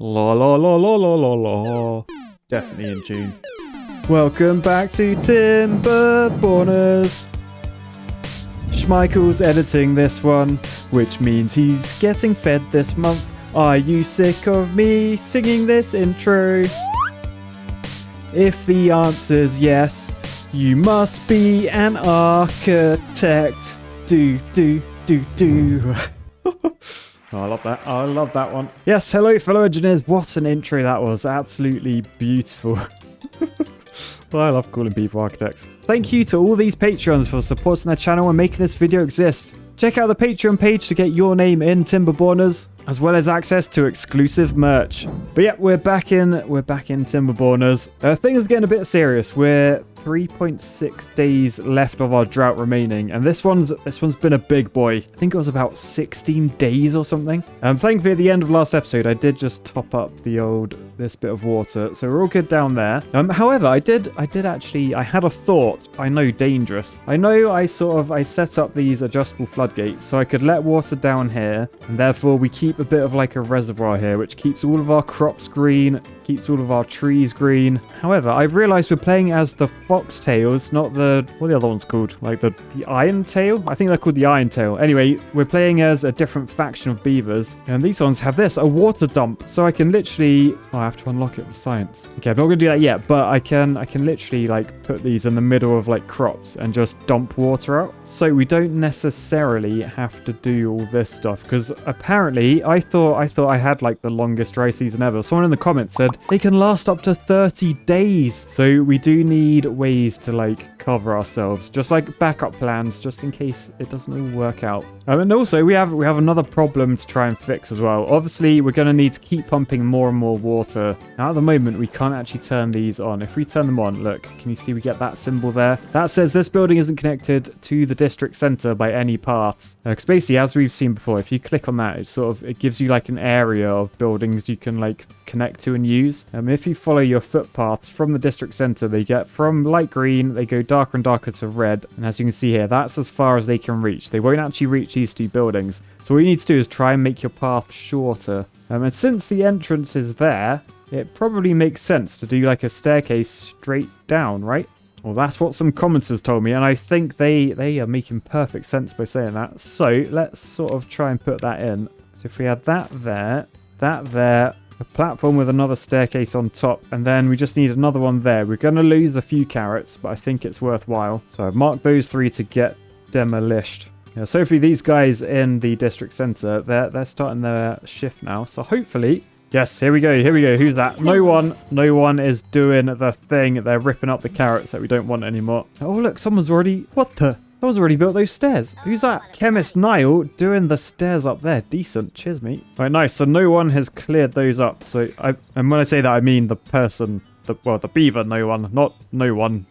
La la la la la la la. Definitely in tune. Welcome back to Timberborners. Schmeichel's editing this one, which means he's getting fed this month. Are you sick of me singing this intro? If the answer's yes, you must be an architect. Do. Oh, I love that. I love that one. Yes, hello fellow engineers. What an intro that was. Absolutely beautiful. I love calling people architects. Thank you to all these Patreons for supporting their channel and making this video exist. Check out the Patreon page to get your name in Timberborners, as well as access to exclusive merch. But yeah, we're back in Timberborners. Things are getting a bit serious. We're 3.6 days left of our drought remaining, and this one's been a big boy. I think it was about 16 days or something. Thankfully at the end of last episode I did just top up this bit of water, so we're all good down there. However, I had a thought. I know, dangerous. I know I set up these adjustable floodgates so I could let water down here, and therefore we keep a bit of like a reservoir here, which keeps all of our crops green, keeps all of our trees green. However, I realized we're playing as the foxtails, not what are the other ones called? Like the iron tail? I think they're called the iron tail. Anyway, we're playing as a different faction of beavers, and these ones have a water dump, so I can literally, I have to unlock it for science. Okay, I'm not gonna do that yet, but I can literally like put these in the middle of like crops and just dump water out, so we don't necessarily have to do all this stuff. Because apparently I thought I had like the longest dry season ever. Someone in the comments said they can last up to 30 days, so we do need ways to like cover ourselves, just like backup plans, just in case it doesn't all work out. And also we have another problem to try and fix as well. Obviously we're going to need to keep pumping more and more water. Now at the moment we can't actually turn these on. If we turn them on, look, can you see we get that symbol there? That says this building isn't connected to the district center by any paths. Because basically, as we've seen before, if you click on that, it gives you like an area of buildings you can like connect to and use. If you follow your footpaths from the district center, they get from light green, they go darker and darker to red, and as you can see here, that's as far as they can reach. They won't actually reach these two buildings, so what you need to do is try and make your path shorter. And since the entrance is there, it probably makes sense to do like a staircase straight down, right? Well, that's what some commenters told me, and I think they are making perfect sense by saying that. So let's sort of try and put that in. So if we had that there, a platform with another staircase on top, and then we just need another one there. We're going to lose a few carrots, but I think it's worthwhile. So I've marked those three to get demolished. Yeah, so hopefully these guys in the district center, they're starting their shift now. So hopefully, yes, here we go. Who's that? No one is doing the thing. They're ripping up the carrots that we don't want anymore. Oh look, someone's already built those stairs. Who's that? Chemist Niall doing the stairs up there. Decent. Cheers, mate. Right, nice. So no one has cleared those up. So and when I say that, I mean the person, the beaver, no one, not no one.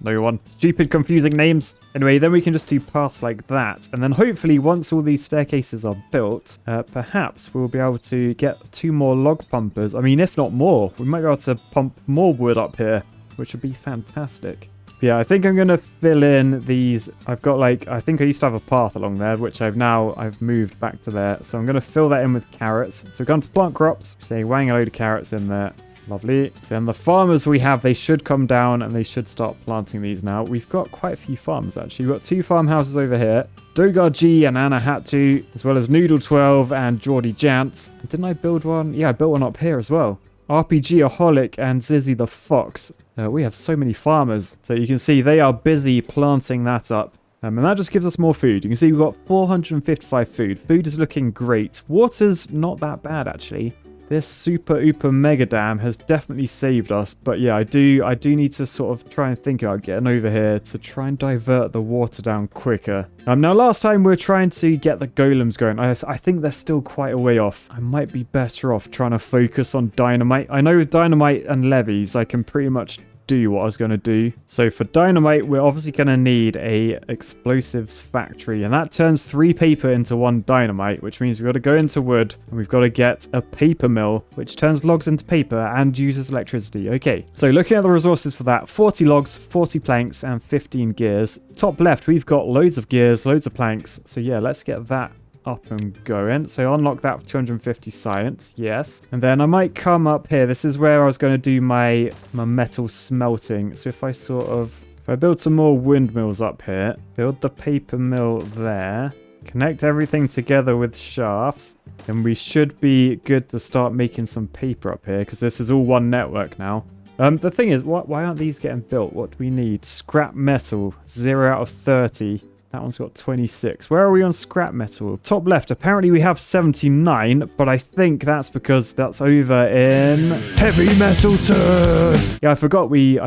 Stupid, confusing names. Anyway, then we can just do paths like that. And then hopefully once all these staircases are built, perhaps we'll be able to get 2 more log pumpers. I mean, if not more, we might be able to pump more wood up here, which would be fantastic. Yeah, I think I'm going to fill in these. I've got I think I used to have a path along there, which I've moved back to there. So I'm going to fill that in with carrots. So we're going to plant crops, say wang a load of carrots in there. Lovely. So then the farmers we have, they should come down and they should start planting these now. We've got quite a few farms actually. We've got 2 farmhouses over here. Dogar G and Anna Hatu, as well as Noodle 12 and Geordie Jantz. Didn't I build one? Yeah, I built one up here as well. RPG-aholic and Zizzy the Fox. We have so many farmers. So you can see they are busy planting that up. And that just gives us more food. You can see we've got 455 food. Food is looking great. Water's not that bad, actually. This super ooper mega dam has definitely saved us. But yeah, I do need to sort of try and think about getting over here to try and divert the water down quicker. Now, last time we were trying to get the golems going. I think they're still quite a way off. I might be better off trying to focus on dynamite. I know with dynamite and levies, I can pretty much do what I was going to do. So for dynamite, we're obviously going to need a explosives factory, and that turns 3 paper into 1 dynamite, which means we've got to go into wood and we've got to get a paper mill, which turns logs into paper and uses electricity. Okay, so looking at the resources for that, 40 logs, 40 planks, and 15 gears. Top left, we've got loads of gears, loads of planks. So yeah, let's get that up and going. So unlock that for 250 science. Yes. And then I might come up here. This is where I was going to do my metal smelting. So if I if I build some more windmills up here, build the paper mill there, connect everything together with shafts, then we should be good to start making some paper up here because this is all one network now. The thing is, why aren't these getting built? What do we need? Scrap metal, 0 out of 30. That one's got 26. Where are we on scrap metal? Top left. Apparently we have 79, but I think that's because that's over in Heavy Metalton. Yeah, I forgot we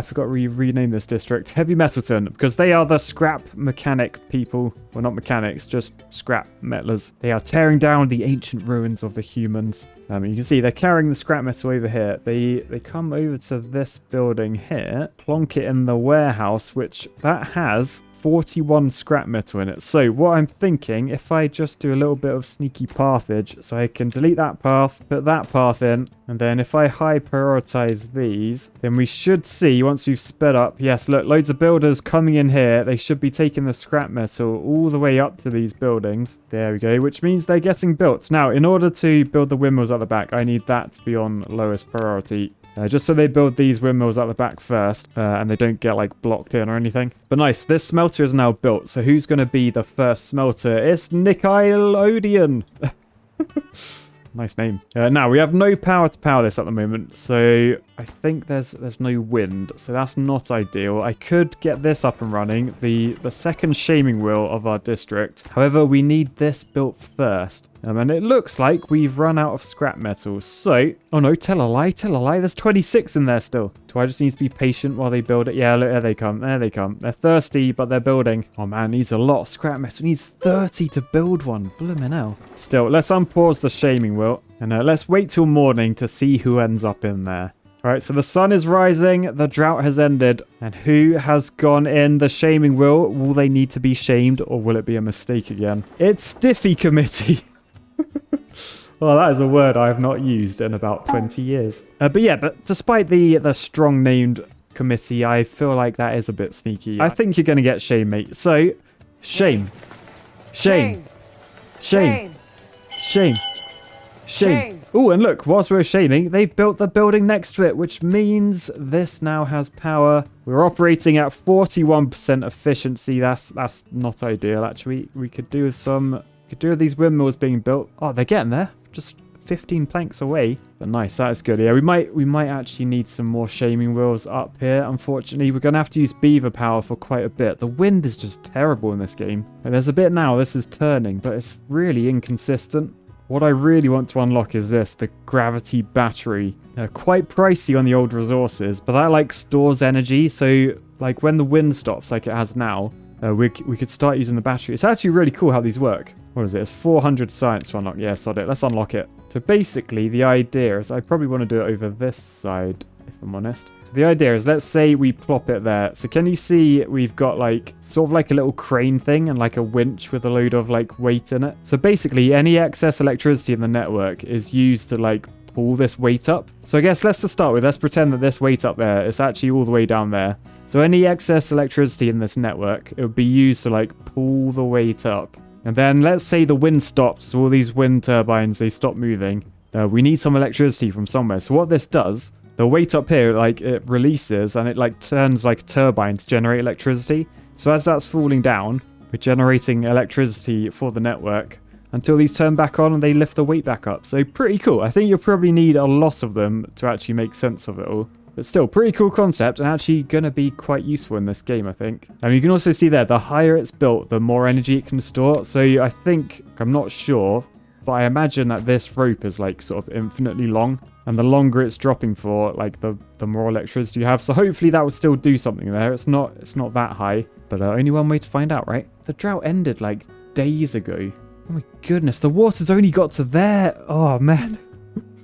renamed this district Heavy Metalton because they are the scrap mechanic people. Well, not mechanics, just scrap metalers. They are tearing down the ancient ruins of the humans. You can see they're carrying the scrap metal over here. They come over to this building here, plonk it in the warehouse, which that has 41 scrap metal in it. So what I'm thinking, if I just do a little bit of sneaky pathage, so I can delete that path, put that path in, and then if I high prioritize these, then we should see once we've sped up, yes, look, loads of builders coming in here. They should be taking the scrap metal all the way up to these buildings. There we go, which means they're getting built. Now, in order to build the windmills at the back, I need that to be on lowest priority. Just so they build these windmills at the back first and they don't get like blocked in or anything. But nice, this smelter is now built. So who's going to be the first smelter? It's Nickelodeon. Nice name. Now, we have no power to power this at the moment, so I think there's no wind, so that's not ideal. I could get this up and running, the second shaming wheel of our district. However, we need this built first. And it looks like we've run out of scrap metal, so... Oh no, tell a lie. There's 26 in there still. Do I just need to be patient while they build it? Yeah, look, there they come. They're thirsty, but they're building. Oh man, needs a lot of scrap metal. It needs 30 to build one. Blimmin' hell. Still, let's unpause the shaming wheel. And let's wait till morning to see who ends up in there. Alright, so the sun is rising, the drought has ended, and who has gone in the shaming wheel? Will they need to be shamed, or will it be a mistake again? It's Stiffy Committee. Well, that is a word I have not used in about 20 years. But despite the strong named committee, I feel like that is a bit sneaky. I think you're going to get shame, mate. So, shame. Oh, and look, whilst we're shaming, they've built the building next to it, which means this now has power. We're operating at 41% efficiency. That's not ideal, actually. We could do with these windmills being built. Oh, they're getting there. Just 15 planks away. But nice, that is good. Yeah, we might actually need some more shaming wheels up here. Unfortunately, we're going to have to use beaver power for quite a bit. The wind is just terrible in this game. And there's a bit now, this is turning, but it's really inconsistent. What I really want to unlock is this, the gravity battery. Quite pricey on the old resources, but that like stores energy. So like when the wind stops like it has now, we could start using the battery. It's actually really cool how these work. What is it? It's 400 science to unlock. Yeah, sod it. Let's unlock it. So basically the idea is I probably want to do it over this side, if I'm honest. So the idea is, let's say we plop it there. So can you see we've got like sort of like a little crane thing and like a winch with a load of like weight in it. So basically any excess electricity in the network is used to like pull this weight up. So I guess let's just start with, let's pretend that this weight up there is actually all the way down there. So any excess electricity in this network, it would be used to like pull the weight up. And then let's say the wind stops, so all these wind turbines, they stop moving. We need some electricity from somewhere. So what this does, the weight up here, like it releases and it like turns like a turbine to generate electricity. So as that's falling down, we're generating electricity for the network until these turn back on and they lift the weight back up. So pretty cool. I think you'll probably need a lot of them to actually make sense of it all. But still, pretty cool concept and actually going to be quite useful in this game, I think. And you can also see there, the higher it's built, the more energy it can store. So I think, I'm not sure, but I imagine that this rope is like sort of infinitely long. And the longer it's dropping for, like the more electricity you have. So hopefully that will still do something there. It's not that high, but only one way to find out, right? The drought ended like days ago. Oh my goodness, the water's only got to there. Oh man.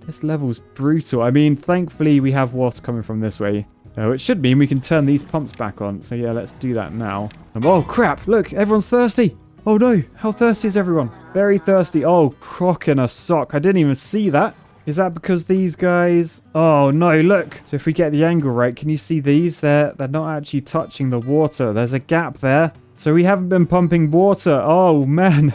This level's brutal. I mean, thankfully we have water coming from this way. It should mean we can turn these pumps back on. So yeah, let's do that now. Oh crap, look, everyone's thirsty. Oh no, how thirsty is everyone? Very thirsty. Oh, crock in a sock. I didn't even see that. Is that because these guys... Oh no, look. So if we get the angle right, can you see these? They're not actually touching the water. There's a gap there. So we haven't been pumping water. Oh man.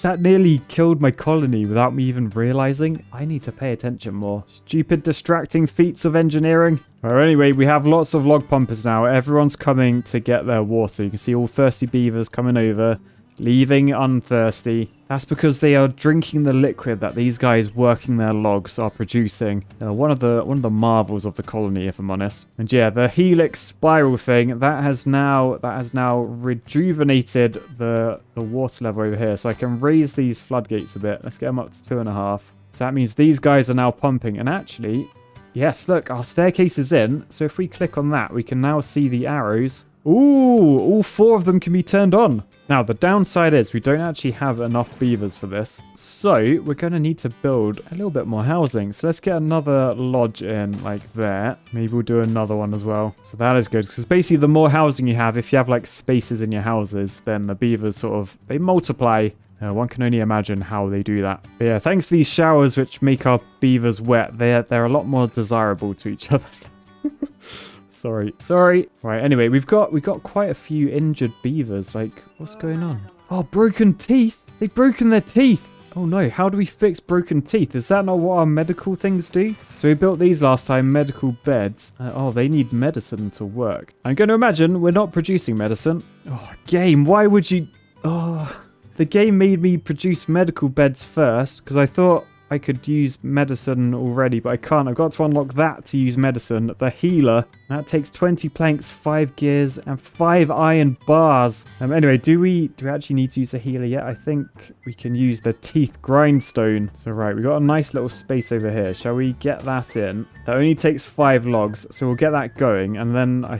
That nearly killed my colony without me even realizing. I need to pay attention more. Stupid distracting feats of engineering. Well, anyway, we have lots of log pumpers now. Everyone's coming to get their water. You can see all thirsty beavers coming over, leaving unthirsty. That's because they are drinking the liquid that these guys working their logs are producing. One of the marvels of the colony, if I'm honest. And yeah, the helix spiral thing that has now rejuvenated the water level over here. So I can raise these floodgates a bit. Let's get them up to 2.5. So that means these guys are now pumping. And actually, yes, look, our staircase is in. So if we click on that, we can now see the arrows. Ooh, all 4 of them can be turned on. Now, the downside is we don't actually have enough beavers for this. So we're going to need to build a little bit more housing. So let's get another lodge in like there. Maybe we'll do another one as well. So that is good because basically the more housing you have, if you have like spaces in your houses, then the beavers they multiply. One can only imagine how they do that. But yeah, thanks to these showers which make our beavers wet, they're a lot more desirable to each other. Sorry. Right, anyway, we've got quite a few injured beavers. Like, what's going on? Oh, broken teeth. They've broken their teeth. Oh no, how do we fix broken teeth? Is that not what our medical things do? So we built these last time, medical beds. Oh, they need medicine to work. I'm going to imagine we're not producing medicine. Oh, game, why would you... Oh, the game made me produce medical beds first because I thought I could use medicine already, but I can't. I've got to unlock that to use medicine. The healer. That takes 20 planks, 5 gears, and 5 iron bars. Anyway, do we actually need to use the healer yet? I think we can use the teeth grindstone. So right, we got a nice little space over here. Shall we get that in? That only takes 5 logs, so we'll get that going. And then a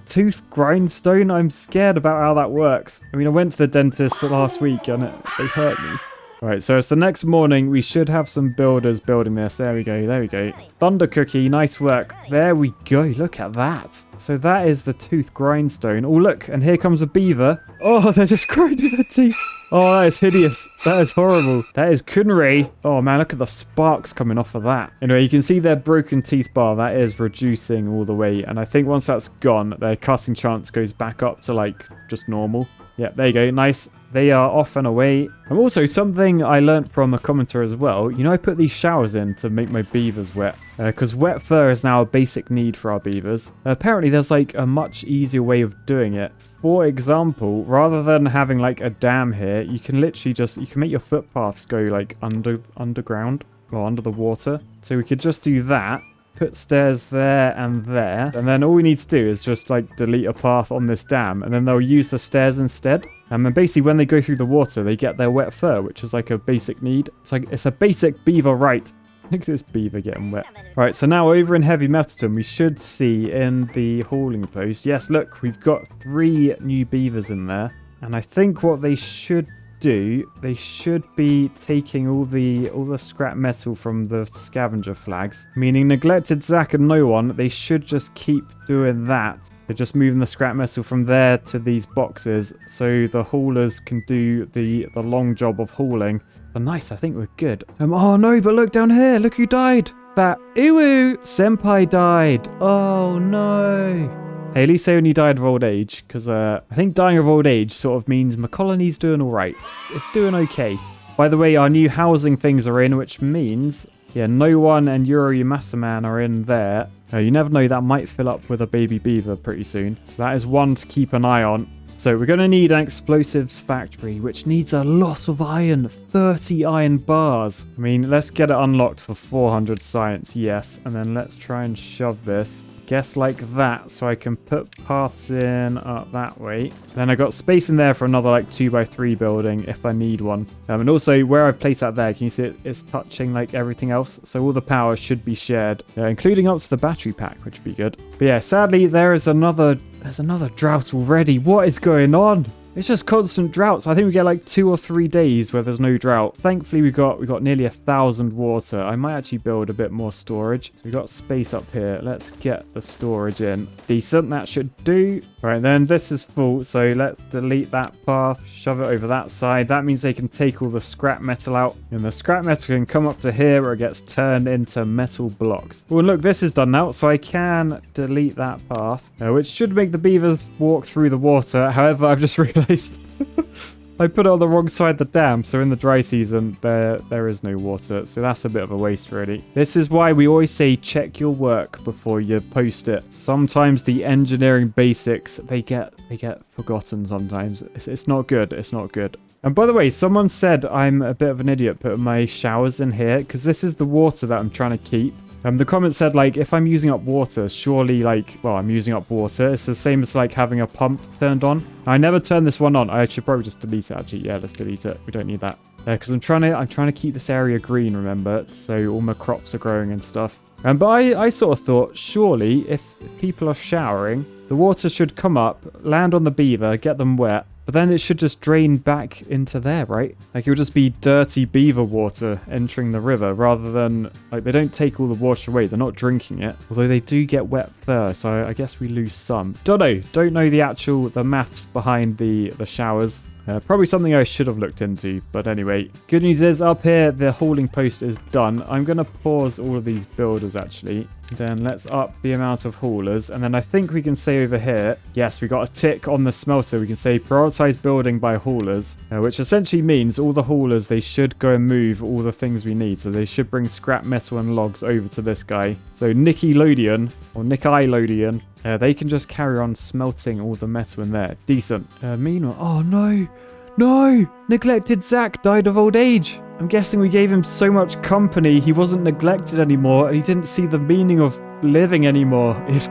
tooth grindstone? I'm scared about how that works. I mean, I went to the dentist last week and they hurt me. Right, so it's the next morning. We should have some builders building this. There we go. Thunder cookie, nice work. There we go. Look at that. So that is the tooth grindstone. Oh, look, and here comes a beaver. Oh, they're just grinding their teeth. Oh, that is hideous. That is horrible. That is kunri. Oh, man, look at the sparks coming off of that. Anyway, you can see their broken teeth bar. That is reducing all the way. And I think once that's gone, their cutting chance goes back up to, like, just normal. Yeah, there you go. Nice. They are off and away. And also, something I learned from a commenter as well. You know, I put these showers in to make my beavers wet. Because wet fur is now a basic need for our beavers. Apparently, there's like a much easier way of doing it. For example, rather than having like a dam here, you can literally you can make your footpaths go like underground or under the water. So we could just do that. Put stairs there, and then all we need to do is just like delete a path on this dam, and then they'll use the stairs instead. And then basically when they go through the water, they get their wet fur, which is like a basic need. It's a basic beaver right. Look at this beaver getting wet. Right, so now over in Heavy Metalton, we should see in the hauling post. Yes, look, we've got 3 new beavers in there, and I think what they should do, they should be taking all the scrap metal from the scavenger flags, meaning neglected Zach and no one. They should just keep doing that. They're just moving the scrap metal from there to these boxes so the haulers can do the long job of hauling. But nice, I think we're good. Oh no, but look down here, look who died. That Iwu Senpai died. Oh no. Hey, at least they only died of old age, because I think dying of old age sort of means my colony's doing all right. It's doing okay. By the way, our new housing things are in, which means, yeah, no one and Yuri Masaman are in there. You never know, that might fill up with a baby beaver pretty soon. So that is one to keep an eye on. So we're going to need an explosives factory, which needs a lot of iron, 30 iron bars. I mean, let's get it unlocked for 400 science, yes. And then let's try and shove this. Guess like that, so I can put paths in up that way. Then I got space in there for another like 2x3 building if I need one. And also where I've placed that there, can you see it's touching like everything else? So all the power should be shared, including up to the battery pack, which would be good. But yeah, sadly there's another drought already. What is going on? It's just constant droughts. I think we get like 2 or 3 days where there's no drought. Thankfully, we got nearly 1,000 water. I might actually build a bit more storage. So we got space up here. Let's get the storage in. Decent. That should do. Right, then this is full. So let's delete that path. Shove it over that side. That means they can take all the scrap metal out. And the scrap metal can come up to here where it gets turned into metal blocks. Oh, look, this is done now. So I can delete that path, which should make the beavers walk through the water. However, I've just realized I put it on the wrong side of the dam, so in the dry season, there is no water. So that's a bit of a waste, really. This is why we always say check your work before you post it. Sometimes the engineering basics, they get forgotten sometimes. It's not good. It's not good. And by the way, someone said I'm a bit of an idiot putting my showers in here because this is the water that I'm trying to keep. The comment said, like, if I'm using up water, surely, like, well, I'm using up water. It's the same as, like, having a pump turned on. I never turned this one on. I should probably just delete it, actually. Yeah, let's delete it. We don't need that. Because I'm trying to keep this area green, remember? So all my crops are growing and stuff. But I sort of thought, surely, if people are showering, the water should come up, land on the beaver, get them wet. But then it should just drain back into there, right? Like, it would just be dirty beaver water entering the river rather than, like, they don't take all the water away. They're not drinking it. Although they do get wet fur, so I guess we lose some. Don't know the maths behind the showers. Probably something I should have looked into, but anyway. Good news is, up here, the hauling post is done. I'm going to pause all of these builders, actually. Then let's up the amount of haulers. And then I think we can say over here, yes, we got a tick on the smelter. We can say prioritize building by haulers, which essentially means all the haulers, they should go and move all the things we need. So they should bring scrap metal and logs over to this guy. So Nickelodeon, or Nickelodeon, they can just carry on smelting all the metal in there. Decent. Meanwhile, oh no, neglected Zach died of old age. I'm guessing we gave him so much company, he wasn't neglected anymore, and he didn't see the meaning of living anymore. It's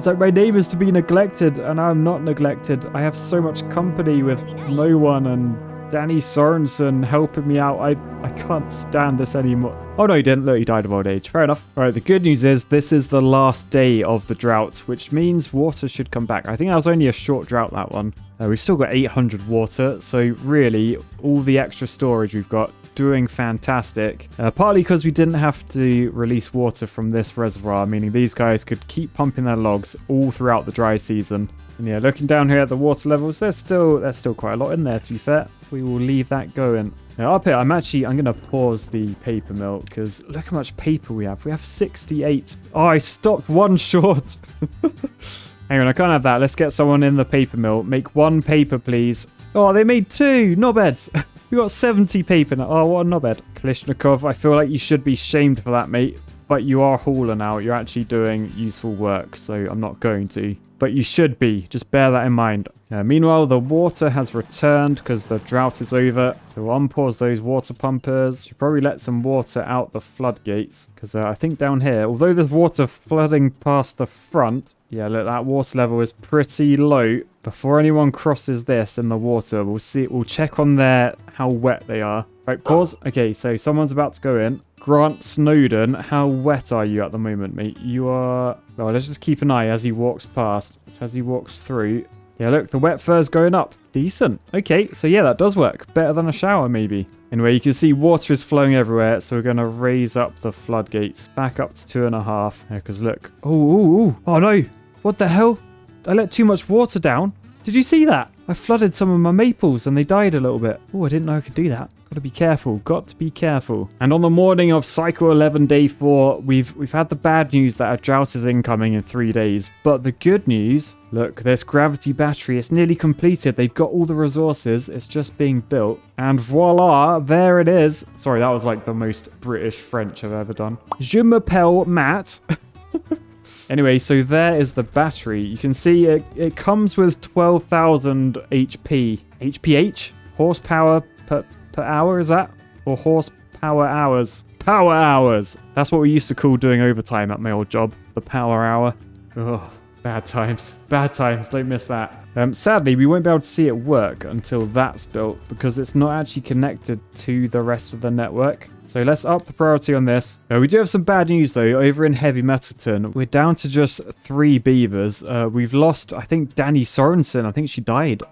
like, my name is to be neglected, and I'm not neglected. I have so much company with no one, and Danny Sorensen helping me out. I can't stand this anymore. Oh no, he didn't. Look, he died of old age. Fair enough. All right, the good news is this is the last day of the drought, which means water should come back. I think that was only a short drought, that one. We've still got 800 water, so really, all the extra storage we've got, doing fantastic. Partly because we didn't have to release water from this reservoir, meaning these guys could keep pumping their logs all throughout the dry season. And yeah, looking down here at the water levels, there's still quite a lot in there, to be fair. We will leave that going. Now up here, I'm going to pause the paper mill because look how much paper we have. We have 68. Oh, I stopped one short. Hang on, I can't have that. Let's get someone in the paper mill. Make one paper, please. Oh, they made two knobheads. We got 70 paper now. Oh, what a knobhead. Kalishnikov, I feel like you should be shamed for that, mate. But you are hauler now. You're actually doing useful work, so I'm not going to. But you should be. Just bear that in mind. Meanwhile, the water has returned because the drought is over. So we'll unpause those water pumpers. Should probably let some water out the floodgates. Because I think down here, although there's water flooding past the front, yeah, look, that water level is pretty low. Before anyone crosses this in the water, we'll check on there how wet they are. Right, pause. Okay, so someone's about to go in. Grant Snowden, how wet are you at the moment, mate? You are... Well, let's just keep an eye as he walks past. So as he walks through. Yeah, look, the wet fur's going up. Decent. Okay, so yeah, that does work. Better than a shower, maybe. Anyway, you can see water is flowing everywhere, so we're going to raise up the floodgates. Back up to 2.5. Because look. Oh no. What the hell? I let too much water down. Did you see that? I flooded some of my maples and they died a little bit. Oh, I didn't know I could do that. Got to be careful. Got to be careful. And on the morning of Cycle 11 Day 4, we've had the bad news that a drought is incoming in 3 days. But the good news, look, this gravity battery, it's nearly completed. They've got all the resources. It's just being built. And voila, there it is. Sorry, that was like the most British French I've ever done. Je m'appelle Matt. Anyway, so there is the battery. You can see it comes with 12,000 HP. HPH? Horsepower per hour, is that? Or horsepower hours? Power hours! That's what we used to call doing overtime at my old job. The power hour. Oh, bad times. Bad times. Don't miss that. Sadly, we won't be able to see it work until that's built because it's not actually connected to the rest of the network. So let's up the priority on this. We do have some bad news though. Over in Heavy Metalton, we're down to just 3 beavers. We've lost, I think, Danny Sorensen. I think she died.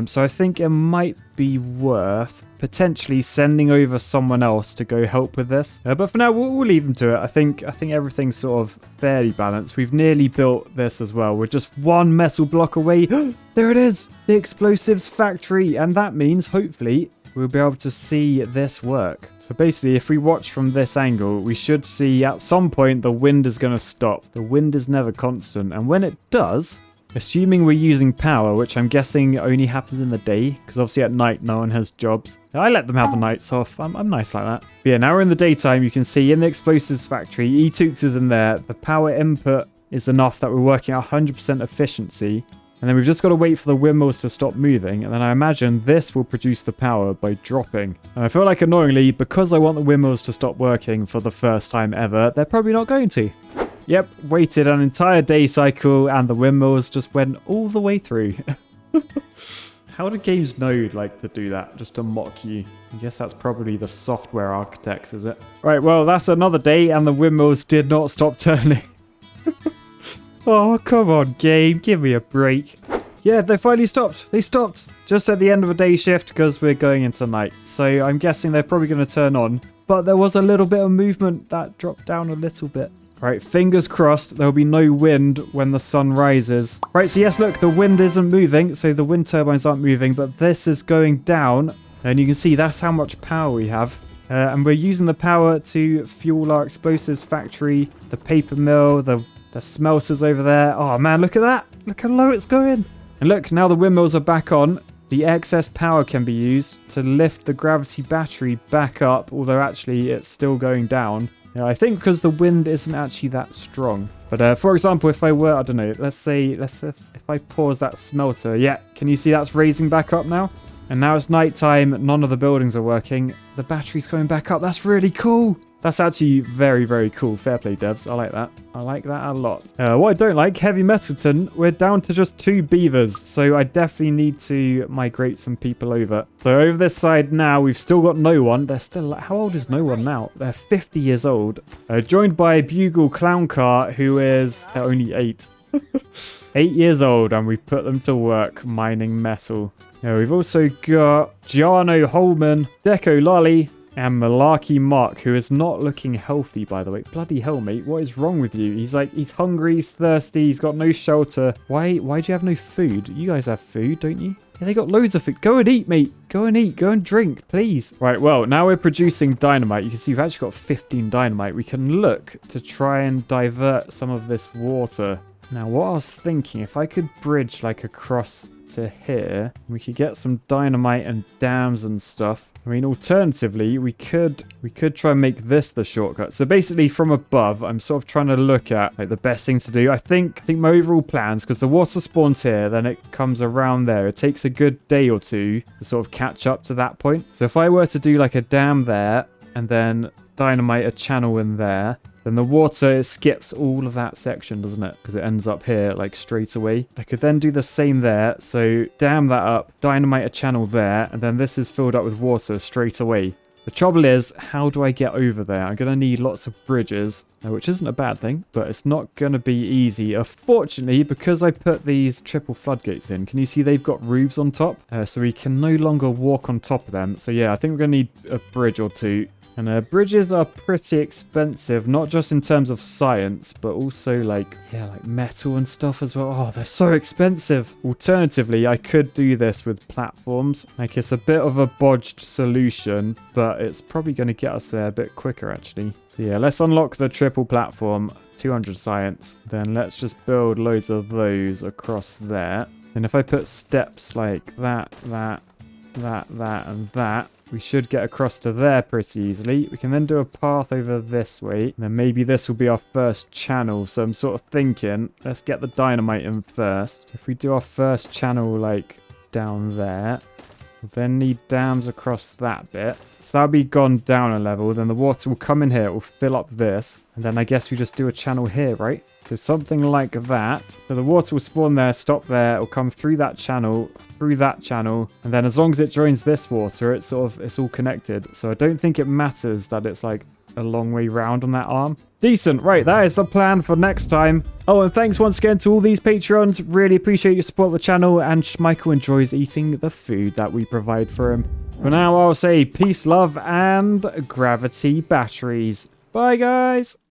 So I think it might be worth potentially sending over someone else to go help with this. But for now, we'll leave them to it. I think everything's sort of fairly balanced. We've nearly built this as well. We're just one metal block away. There it is, the explosives factory. And that means, hopefully, we'll be able to see this work. So basically, if we watch from this angle, we should see at some point the wind is going to stop. The wind is never constant. And when it does, Assuming we're using power, which I'm guessing only happens in the day, because obviously at night no one has jobs. I let them have the nights off. I'm nice like that. But yeah, now we're in the daytime. You can see in the explosives factory, E-Tooks is in there. The power input is enough that we're working at 100% efficiency. And then we've just got to wait for the windmills to stop moving. And then I imagine this will produce the power by dropping. And I feel like annoyingly, because I want the windmills to stop working for the first time ever, they're probably not going to. Yep, waited an entire day cycle and the windmills just went all the way through. How do games know, like, to do that, just to mock you? I guess that's probably the software architects, is it? Right, well, that's another day and the windmills did not stop turning. Oh, come on, game. Give me a break. Yeah, they finally stopped. They stopped. Just at the end of a day shift because we're going into night. So I'm guessing they're probably going to turn on. But there was a little bit of movement that dropped down a little bit. Right, fingers crossed there'll be no wind when the sun rises. Right, so yes, look, the wind isn't moving. So the wind turbines aren't moving. But this is going down. And you can see that's how much power we have. And we're using the power to fuel our explosives factory, the paper mill, the smelters over there. Oh man, look at that. Look how low it's going. And look, now the windmills are back on. The excess power can be used to lift the gravity battery back up, although actually it's still going down. Yeah, I think because the wind isn't actually that strong. But for example, if I were, I don't know, let's say if I pause that smelter, yeah, can you see that's raising back up now? And now it's nighttime, none of the buildings are working. The battery's going back up. That's really cool. That's actually very, very cool. Fair play, devs. I like that. I like that a lot. What I don't like, Heavy Metalton, we're down to just 2 beavers. So I definitely need to migrate some people over. So over this side now, we've still got no one. They're still, how old is no one now? They're 50 years old. Joined by Bugle Clown Car, who is only 8. 8 years old, and we put them to work mining metal. We've also got Giano Holman, Deco Lolly, and Malarkey Mark, who is not looking healthy, by the way. Bloody hell, mate. What is wrong with you? He's like, he's hungry, he's thirsty, he's got no shelter. Why do you have no food? You guys have food, don't you? Yeah, they got loads of food. Go and eat, mate. Go and eat. Go and drink, please. Right, well, now we're producing dynamite. You can see we've actually got 15 dynamite. We can look to try and divert some of this water. Now, what I was thinking, if I could bridge, like, across to here, we could get some dynamite and dams and stuff. I mean, alternatively, we could try and make this the shortcut. So basically, from above, I'm sort of trying to look at like the best thing to do. I think my overall plans, because the water spawns here, then it comes around there. It takes a good day or two to sort of catch up to that point. So if I were to do like a dam there and then dynamite a channel in there, then the water skips all of that section, doesn't it? Because it ends up here, like, straight away. I could then do the same there. So dam that up, dynamite a channel there, and then this is filled up with water straight away. The trouble is, how do I get over there? I'm going to need lots of bridges, which isn't a bad thing, but it's not going to be easy. Unfortunately, because I put these triple floodgates in, can you see they've got roofs on top? So we can no longer walk on top of them. So yeah, I think we're going to need a bridge or two. And bridges are pretty expensive, not just in terms of science, but also like metal and stuff as well. Oh, they're so expensive. Alternatively, I could do this with platforms. Like, it's a bit of a bodged solution, but it's probably going to get us there a bit quicker, actually. So yeah, let's unlock the triple platform, 200 science. Then let's just build loads of those across there. And if I put steps like that, and that, we should get across to there pretty easily. We can then do a path over this way. And then maybe this will be our first channel. So I'm sort of thinking, let's get the dynamite in first. If we do our first channel like down there, we'll then need dams across that bit. So that'll be gone down a level. Then the water will come in here. It will fill up this. And then I guess we just do a channel here, right? So something like that. So the water will spawn there, stop there. It'll come through that channel, and then as long as it joins this water, it's all connected. So I don't think it matters that it's like a long way round on that arm. Decent. Right, that is the plan for next time. Oh, and thanks once again to all these Patreons. Really appreciate your support of the channel, and Schmeichel enjoys eating the food that we provide for him. For now, I'll say peace, love, and gravity batteries. Bye, guys.